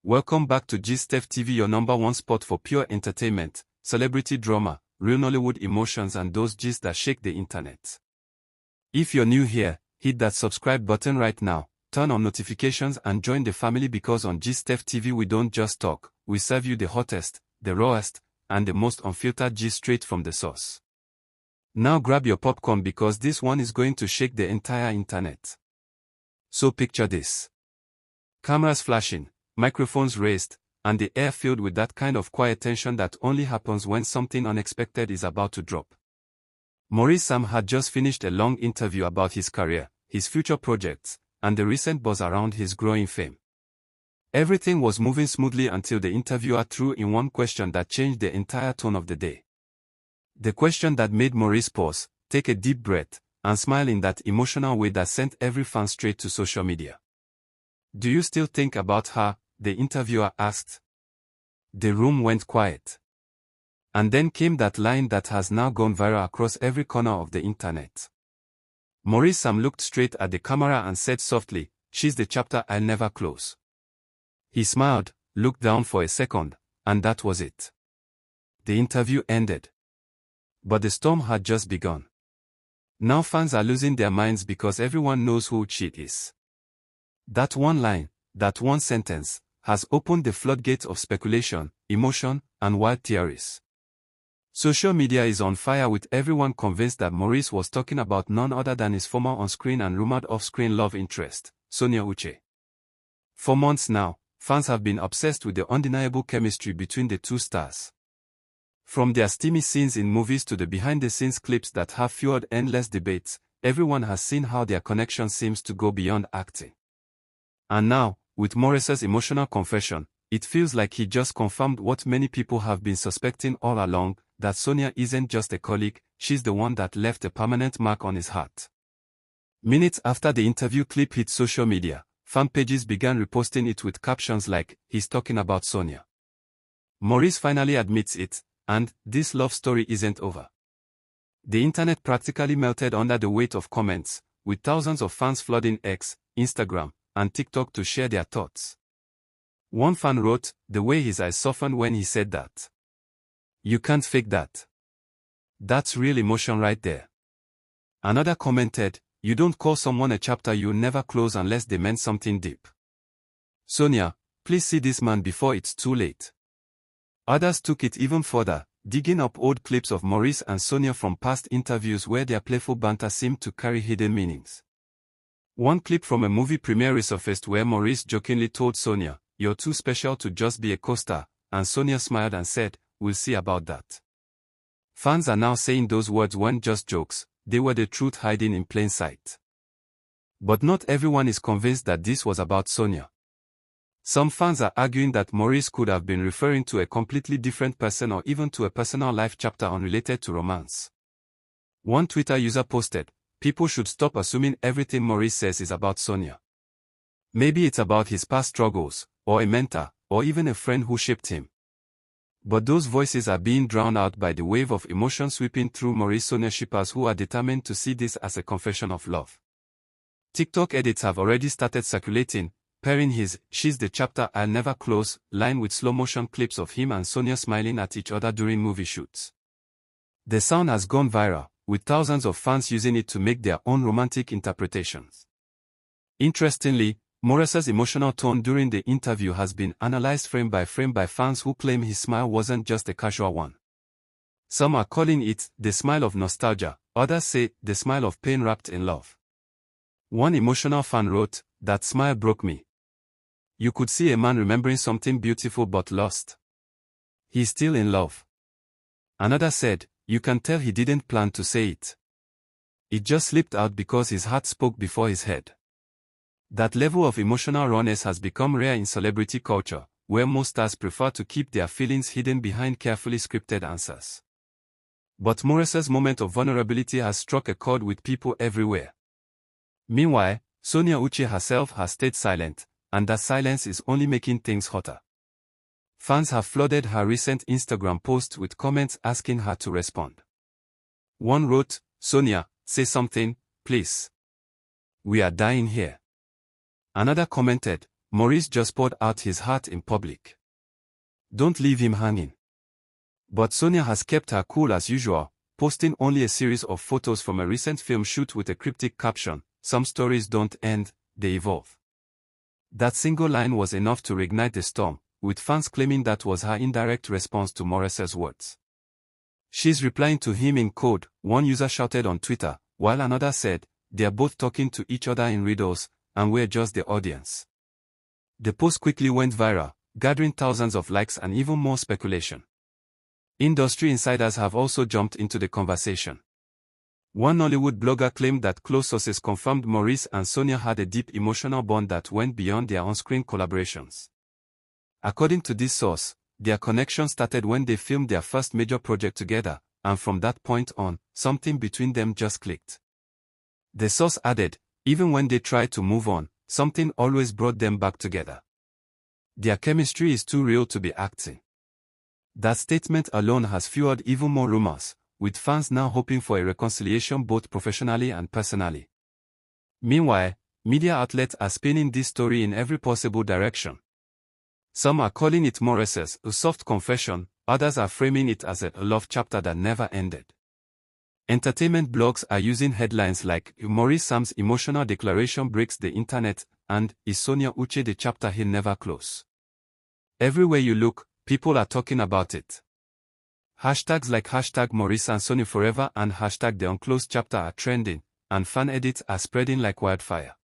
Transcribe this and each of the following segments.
Welcome back to GSTEF TV, your number one spot for pure entertainment, celebrity drama, real Nollywood emotions and those gists that shake the internet. If you're new here, hit that subscribe button right now, turn on notifications and join the family because on GSTEF TV we don't just talk, we serve you the hottest, the rawest, and the most unfiltered gist straight from the source. Now grab your popcorn because this one is going to shake the entire internet. So picture this. Cameras flashing, microphones raised, and the air filled with that kind of quiet tension that only happens when something unexpected is about to drop. Maurice had just finished a long interview about his career, his future projects, and the recent buzz around his growing fame. Everything was moving smoothly until the interviewer threw in one question that changed the entire tone of the day. The question that made Maurice pause, take a deep breath, and smile in that emotional way that sent every fan straight to social media. "Do you still think about her?" the interviewer asked. The room went quiet. And then came that line that has now gone viral across every corner of the internet. Maurice looked straight at the camera and said softly, "She's the chapter I'll never close." He smiled, looked down for a second, and that was it. The interview ended. But the storm had just begun. Now fans are losing their minds because everyone knows who Uche is. That one line, that one sentence, has opened the floodgates of speculation, emotion, and wild theories. Social media is on fire with everyone convinced that Maurice was talking about none other than his former on-screen and rumored off-screen love interest, Sonia Uche. For months now, fans have been obsessed with the undeniable chemistry between the two stars. From their steamy scenes in movies to the behind-the-scenes clips that have fueled endless debates, everyone has seen how their connection seems to go beyond acting. And now, with Maurice's emotional confession, it feels like he just confirmed what many people have been suspecting all along, that Sonia isn't just a colleague, she's the one that left a permanent mark on his heart. Minutes after the interview clip hit social media, fan pages began reposting it with captions like, "He's talking about Sonia." Maurice finally admits it, and this love story isn't over. The internet practically melted under the weight of comments, with thousands of fans flooding X, Instagram, and TikTok to share their thoughts. One fan wrote, "The way his eyes softened when he said that. You can't fake that. That's real emotion right there." Another commented, "You don't call someone a chapter you'll never close unless they meant something deep. Sonia, please see this man before it's too late." Others took it even further, digging up old clips of Maurice and Sonia from past interviews where their playful banter seemed to carry hidden meanings. One clip from a movie premiere resurfaced where Maurice jokingly told Sonia, "You're too special to just be a co-star," and Sonia smiled and said, "We'll see about that." Fans are now saying those words weren't just jokes, they were the truth hiding in plain sight. But not everyone is convinced that this was about Sonia. Some fans are arguing that Maurice could have been referring to a completely different person or even to a personal life chapter unrelated to romance. One Twitter user posted, "People should stop assuming everything Maurice says is about Sonia. Maybe it's about his past struggles, or a mentor, or even a friend who shaped him." But those voices are being drowned out by the wave of emotion sweeping through Maurice-Sonia shippers who are determined to see this as a confession of love. TikTok edits have already started circulating, pairing his "She's the chapter I'll never close" line with slow-motion clips of him and Sonia smiling at each other during movie shoots. The sound has gone viral, with thousands of fans using it to make their own romantic interpretations. Interestingly, Maurice's emotional tone during the interview has been analyzed frame by fans who claim his smile wasn't just a casual one. Some are calling it the smile of nostalgia, others say the smile of pain wrapped in love. One emotional fan wrote, "That smile broke me. You could see a man remembering something beautiful but lost. He's still in love." Another said, "You can tell he didn't plan to say it. It just slipped out because his heart spoke before his head." That level of emotional rawness has become rare in celebrity culture, where most stars prefer to keep their feelings hidden behind carefully scripted answers. But Maurice's moment of vulnerability has struck a chord with people everywhere. Meanwhile, Sonia Uche herself has stayed silent, and that silence is only making things hotter. Fans have flooded her recent Instagram posts with comments asking her to respond. One wrote, "Sonia, say something, please. We are dying here." Another commented, Maurice just poured out his heart in public. Don't leave him hanging. But Sonia has kept her cool as usual, posting only a series of photos from a recent film shoot with a cryptic caption, "Some stories don't end, they evolve." That single line was enough to reignite the storm, with fans claiming that was her indirect response to Maurice's words. "She's replying to him in code," one user shouted on Twitter, while another said, "They're both talking to each other in riddles, and we're just the audience." The post quickly went viral, gathering thousands of likes and even more speculation. Industry insiders have also jumped into the conversation. One Nollywood blogger claimed that close sources confirmed Maurice and Sonia had a deep emotional bond that went beyond their on-screen collaborations. According to this source, their connection started when they filmed their first major project together, and from that point on, something between them just clicked. The source added, even when they tried to move on, something always brought them back together. Their chemistry is too real to be acting. That statement alone has fueled even more rumors, with fans now hoping for a reconciliation both professionally and personally. Meanwhile, media outlets are spinning this story in every possible direction. Some are calling it Maurice's a soft confession, others are framing it as a love chapter that never ended. Entertainment blogs are using headlines like, "Maurice Sam's emotional declaration breaks the internet," and "Is Sonia Uche the chapter he'll never close?" Everywhere you look, people are talking about it. Hashtags like #Maurice and Sonia Forever and #The Unclosed Chapter are trending, and fan edits are spreading like wildfire.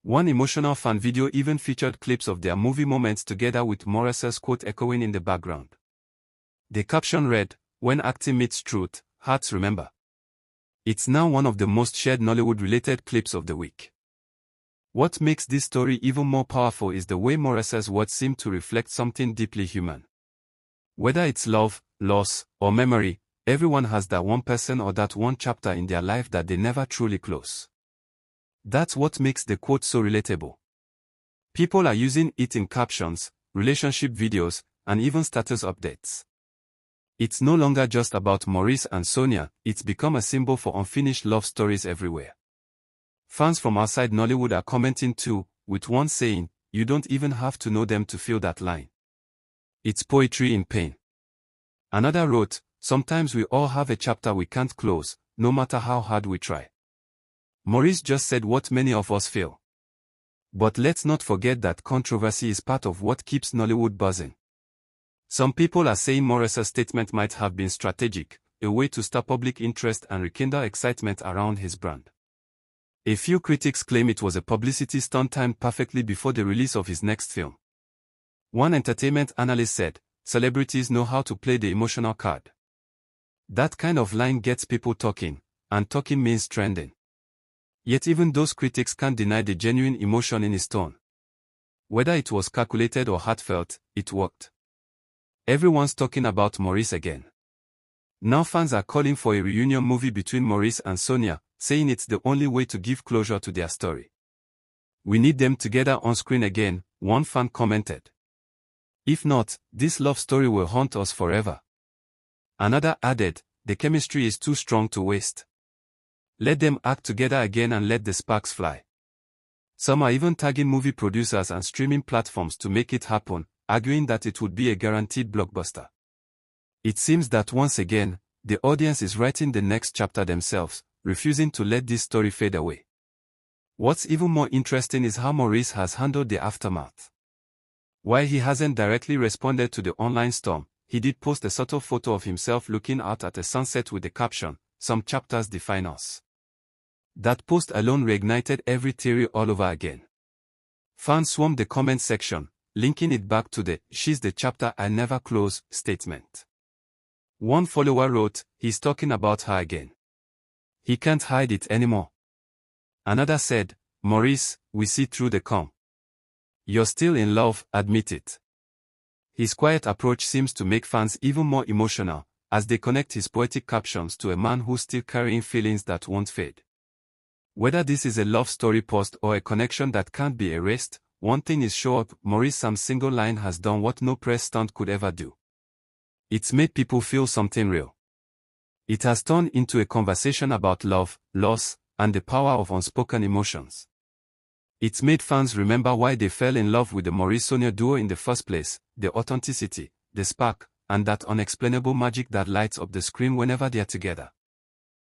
One emotional fan video even featured clips of their movie moments together with Maurice's quote echoing in the background. The caption read, "When acting meets truth, hearts remember." It's now one of the most shared Nollywood-related clips of the week. What makes this story even more powerful is the way Maurice's words seem to reflect something deeply human. Whether it's love, loss, or memory, everyone has that one person or that one chapter in their life that they never truly close. That's what makes the quote so relatable. People are using it in captions, relationship videos, and even status updates. It's no longer just about Maurice and Sonia, it's become a symbol for unfinished love stories everywhere. Fans from outside Nollywood are commenting too, with one saying, "You don't even have to know them to feel that line. It's poetry in pain." Another wrote, "Sometimes we all have a chapter we can't close, no matter how hard we try." Maurice just said what many of us feel. But let's not forget that controversy is part of what keeps Nollywood buzzing. Some people are saying Maurice's statement might have been strategic, a way to stir public interest and rekindle excitement around his brand. A few critics claim it was a publicity stunt timed perfectly before the release of his next film. One entertainment analyst said, "Celebrities know how to play the emotional card." That kind of line gets people talking, and talking means trending. Yet even those critics can't deny the genuine emotion in his tone. Whether it was calculated or heartfelt, it worked. Everyone's talking about Maurice again. Now fans are calling for a reunion movie between Maurice and Sonia, saying it's the only way to give closure to their story. "We need them together on screen again," one fan commented. "If not, this love story will haunt us forever." Another added, "The chemistry is too strong to waste. Let them act together again and let the sparks fly." Some are even tagging movie producers and streaming platforms to make it happen, arguing that it would be a guaranteed blockbuster. It seems that once again, the audience is writing the next chapter themselves, refusing to let this story fade away. What's even more interesting is how Maurice has handled the aftermath. While he hasn't directly responded to the online storm, he did post a subtle photo of himself looking out at a sunset with the caption, "Some chapters define us." That post alone reignited every theory all over again. Fans swarmed the comment section, linking it back to the "She's the chapter I never close" statement. One follower wrote, "He's talking about her again. He can't hide it anymore." Another said, "Maurice, we see through the calm. You're still in love, admit it." His quiet approach seems to make fans even more emotional, as they connect his poetic captions to a man who's still carrying feelings that won't fade. Whether this is a love story post or a connection that can't be erased, one thing is sure, Maurice Sam's single line has done what no press stunt could ever do. It's made people feel something real. It has turned into a conversation about love, loss, and the power of unspoken emotions. It made fans remember why they fell in love with the Maurice-Sonia duo in the first place, the authenticity, the spark, and that unexplainable magic that lights up the screen whenever they are together.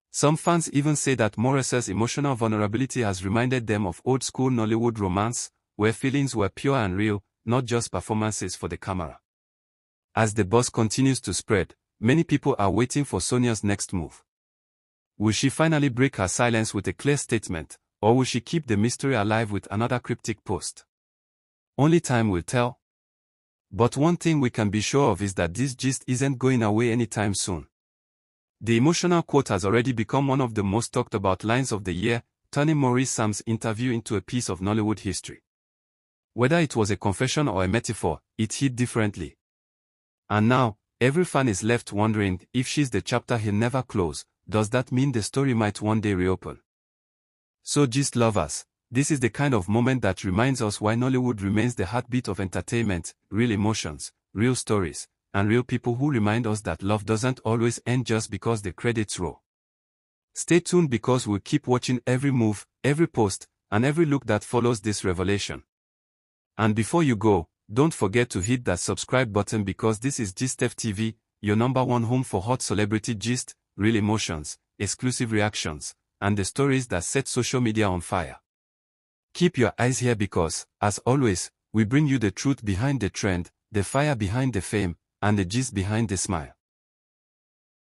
Some fans even say that Maurice's emotional vulnerability has reminded them of old-school Nollywood romance, where feelings were pure and real, not just performances for the camera. As the buzz continues to spread, many people are waiting for Sonia's next move. Will she finally break her silence with a clear statement, or will she keep the mystery alive with another cryptic post? Only time will tell. But one thing we can be sure of is that this gist isn't going away anytime soon. The emotional quote has already become one of the most talked about lines of the year, turning Maurice Sam's interview into a piece of Nollywood history. Whether it was a confession or a metaphor, it hit differently. And now, every fan is left wondering, if she's the chapter he'll never close, does that mean the story might one day reopen? So gist lovers, this is the kind of moment that reminds us why Nollywood remains the heartbeat of entertainment, real emotions, real stories, and real people who remind us that love doesn't always end just because the credits roll. Stay tuned because we'll keep watching every move, every post, and every look that follows this revelation. And before you go, don't forget to hit that subscribe button because this is GistF TV, your #1 home for hot celebrity gist, real emotions, exclusive reactions, and the stories that set social media on fire. Keep your eyes here because, as always, we bring you the truth behind the trend, the fire behind the fame, and the gist behind the smile.